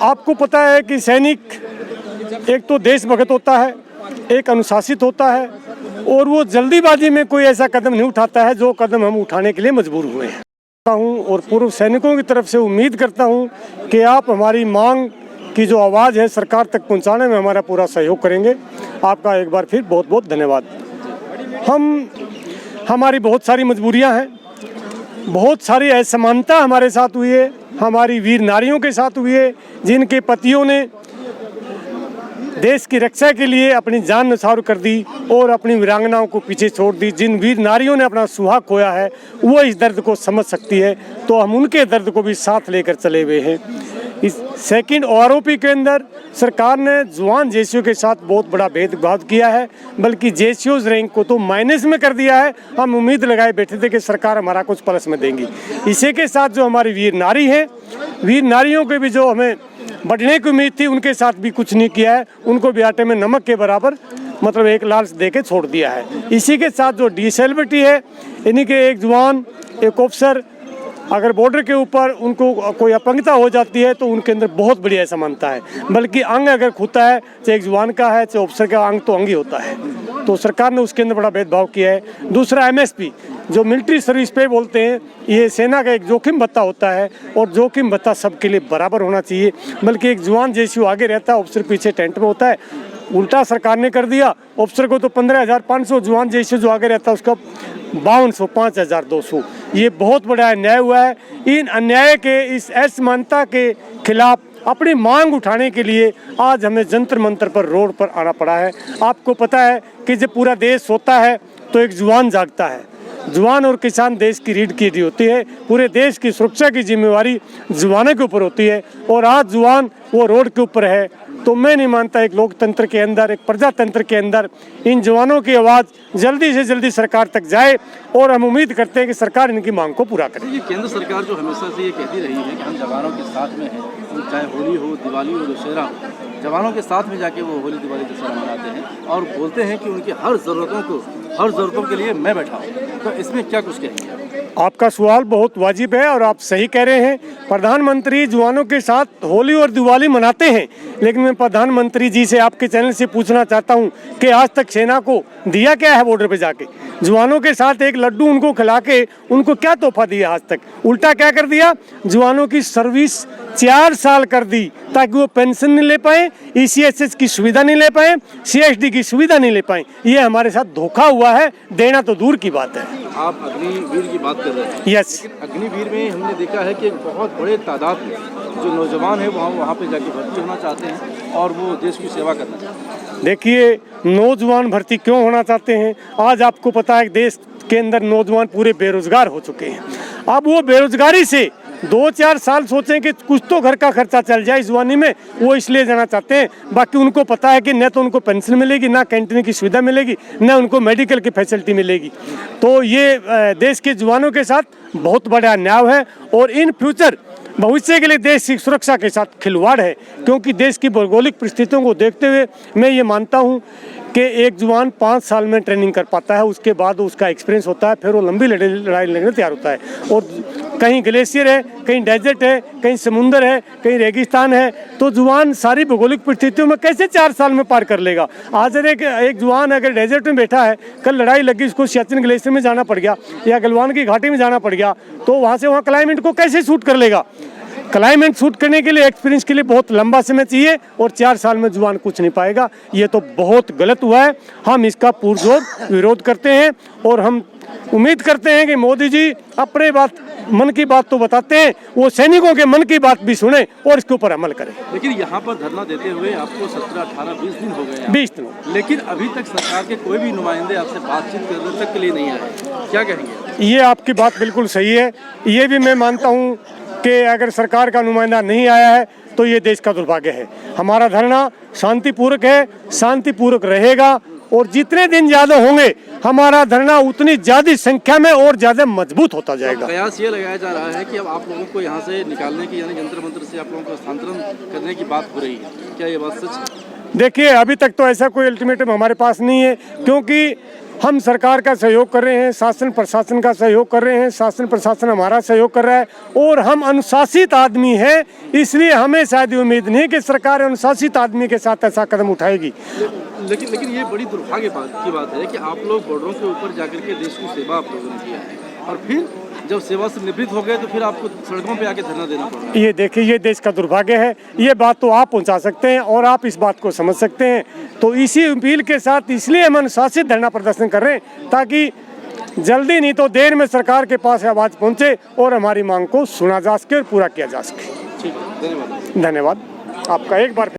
आपको पता है कि सैनिक एक तो देशभक्त होता है, एक अनुशासित होता है और वो जल्दीबाजी में कोई ऐसा कदम नहीं उठाता है जो कदम हम उठाने के लिए मजबूर हुए हैं। और पूर्व सैनिकों की तरफ से उम्मीद करता हूं कि आप हमारी मांग की जो आवाज़ है सरकार तक पहुंचाने में हमारा पूरा सहयोग करेंगे। आपका एक बार फिर बहुत बहुत धन्यवाद। हमारी बहुत सारी मजबूरियां हैं, बहुत सारी असमानता हमारे साथ हुई है, हमारी वीर नारियों के साथ हुई है जिनके पतियों ने देश की रक्षा के लिए अपनी जान न्यौछावर कर दी और अपनी वीरांगनाओं को पीछे छोड़ दी। जिन वीर नारियों ने अपना सुहाग खोया है वो इस दर्द को समझ सकती है, तो हम उनके दर्द को भी साथ लेकर चले हुए हैं। इस सेकंड आरोपी के अंदर सरकार ने जवान जेसीओ के साथ बहुत बड़ा भेदभाव किया है, बल्कि जेसीओज रैंक को तो माइनस में कर दिया है। हम उम्मीद लगाए बैठे थे कि सरकार हमारा कुछ प्लस में देंगी। इसी के साथ जो हमारी वीर नारी हैं, वीर नारियों के भी जो हमें बढ़ने की उम्मीद थी उनके साथ भी कुछ नहीं किया है, उनको भी आटे में नमक के बराबर मतलब एक लाल दे के छोड़ दिया है। इसी के साथ जो डिसेबिलिटी है, इन्हीं के एक जवान एक ऑफिसर अगर बॉर्डर के ऊपर उनको कोई अपंगता हो जाती है तो उनके अंदर बहुत बड़ी असमानता है, बल्कि अंग अगर खुलता है चाहे एक जवान का है चाहे ऑफिसर का, अंग तो अंग ही होता है। तो सरकार ने उसके अंदर बड़ा भेदभाव किया है। दूसरा MSP जो मिलिट्री सर्विस पे बोलते हैं, ये सेना का एक जोखिम भत्ता होता है और जोखिम भत्ता सबके लिए बराबर होना चाहिए, बल्कि एक जवान जेसीओ आगे रहता है, ऑफिसर पीछे टेंट में होता है। उल्टा सरकार ने कर दिया, ऑफिसर को तो 15,500, जवान जेसीओ जो आगे रहता है उसका 5200, 5,200। ये बहुत बड़ा अन्याय हुआ है। इन अन्याय के, इस असमानता के खिलाफ अपनी मांग उठाने के लिए आज हमें जंतर मंतर पर रोड पर आना पड़ा है। आपको पता है कि जब पूरा देश सोता है तो एक जवान जागता है। जवान और किसान देश की रीढ़ की हड्डी होती है। पूरे देश की सुरक्षा की जिम्मेवारी जवानों के ऊपर होती है और आज जवान वो रोड के ऊपर है। तो मैं नहीं मानता एक लोकतंत्र के अंदर, एक प्रजातंत्र के अंदर इन जवानों की आवाज़ जल्दी से जल्दी सरकार तक जाए और हम उम्मीद करते हैं कि सरकार इनकी मांग को पूरा करे। ये केंद्र सरकार जो हमेशा से ये कहती रही है कि हम जवानों के साथ में हैं, चाहे होली हो, दिवाली हो, दशहरा हो, जवानों के साथ में जाके वो होली दिवाली दशहरा मनाते हैं और बोलते हैं कि उनकी हर ज़रूरतों के लिए मैं बैठा हूँ। तो इसमें क्या कुछ कहेंगे? आपका सवाल बहुत वाजिब है और आप सही कह रहे हैं। प्रधानमंत्री जवानों के साथ होली और दिवाली मनाते हैं, लेकिन मैं प्रधानमंत्री जी से आपके चैनल से पूछना चाहता हूं कि आज तक सेना को दिया क्या है बॉर्डर पे जाके? जवानों के साथ एक लड्डू उनको खिला के उनको क्या तोहफा दिया आज तक? उल्टा क्या कर दिया? जवानों की सर्विस 4 साल कर दी ताकि वो पेंशन नहीं ले पाए, ECHS की सुविधा नहीं ले पाए, CSD की सुविधा नहीं ले पाए। ये हमारे साथ धोखा हुआ है, देना तो दूर की बात है। आप अग्निवीर की बात कर रहे हैं। यस, अग्निवीर में हमने देखा है कि एक बहुत बड़े तादाद में जो नौजवान है वहाँ पे जाके भर्ती होना चाहते हैं और वो देश की सेवा करना चाहते हैं। देखिए, नौजवान भर्ती क्यों होना चाहते हैं? आज आपको पता है देश के अंदर नौजवान पूरे बेरोजगार हो चुके हैं। अब वो बेरोजगारी से 2-4 साल सोचें कि कुछ तो घर का खर्चा चल जाए जवानी में, वो इसलिए जाना चाहते हैं। बाकी उनको पता है कि न तो उनको पेंशन मिलेगी, ना कैंटीन की सुविधा मिलेगी, न उनको मेडिकल की फैसिलिटी मिलेगी। तो ये देश के जवानों के साथ बहुत बड़ा अन्याय है और इन फ्यूचर भविष्य के लिए देश की सुरक्षा के साथ खिलवाड़ है, क्योंकि देश की भौगोलिक परिस्थितियों को देखते हुए मैं ये मानता हूँ कि एक जवान 5 साल में ट्रेनिंग कर पाता है, उसके बाद उसका एक्सपीरियंस होता है, फिर वो लंबी लड़ाई लड़ने तैयार होता है। और कहीं ग्लेशियर है, कहीं डेजर्ट है, कहीं समुंदर है, कहीं रेगिस्तान है, तो जवान सारी भौगोलिक परिस्थितियों में कैसे 4 साल में पार कर लेगा? आज एक जवान अगर डेजर्ट में बैठा है, कल लड़ाई लगी, उसको सियाचिन ग्लेशियर में जाना पड़ गया या गलवान की घाटी में जाना पड़ गया, तो वहाँ से वहाँ क्लाइमेट को कैसे सूट कर लेगा? क्लाइमेट सूट करने के लिए, एक्सपीरियंस के लिए बहुत लंबा समय चाहिए और 4 साल में जवान कुछ नहीं पाएगा। ये तो बहुत गलत हुआ है। हम इसका पुरजोर विरोध करते हैं और हम उम्मीद करते हैं कि मोदी जी अपने मन की बात तो बताते हैं, वो सैनिकों के मन की बात भी सुने और इसके ऊपर अमल करें। लेकिन यहाँ पर धरना देते हुए आपको 17, 18, 20 दिन हो गए। 20 दिन, लेकिन अभी तक सरकार के कोई भी नुमाइंदे आपसे बातचीत करने तक के लिए नहीं आए, क्या कहेंगे? ये आपकी बात बिल्कुल सही है। ये भी मैं मानता हूँ कि अगर सरकार का नुमाइंदा नहीं आया है तो ये देश का दुर्भाग्य है। हमारा धरना शांतिपूर्वक है, शांतिपूर्वक रहेगा और जितने दिन ज़्यादा होंगे हमारा धरना उतनी ज़्यादा संख्या में और ज़्यादा मजबूत होता जाएगा। कयास ये लगाया जा रहा है कि अब आप लोगों को यहाँ से निकालने की, यानी जंतर मंतर से आप लोगों को स्थानांतरण करने की बात हो रही है, क्या ये बात सच है? देखिए, अभी तक तो ऐसा कोई अल्टीमेटम हमारे पास नहीं है, क्योंकि हम सरकार का सहयोग कर रहे हैं, शासन प्रशासन का सहयोग कर रहे हैं, शासन प्रशासन हमारा सहयोग कर रहा है और हम अनुशासित आदमी हैं, इसलिए हमें शायद ये उम्मीद नहीं कि सरकार अनुशासित आदमी के साथ ऐसा कदम उठाएगी। लेकिन ये बड़ी दुर्भाग्य की बात है कि आप लोग बॉर्डरों के ऊपर जाकर के देश की सेवा आप लोगों ने किया है और फिर जब सेवा से निवृत्त हो गए तो फिर आपको सड़कों पे आके धरना देना पड़ रहा है। ये देखिए, ये देश का दुर्भाग्य है। ये बात तो आप पहुंचा सकते हैं और आप इस बात को समझ सकते हैं। तो इसी अपील के साथ इसलिए हम अनुशासित धरना प्रदर्शन कर रहे हैं ताकि जल्दी नहीं तो देर में सरकार के पास आवाज़ पहुंचे और हमारी मांग को सुना जा सके और पूरा किया जा सके। ठीक है, धन्यवाद। धन्यवाद आपका एक बार।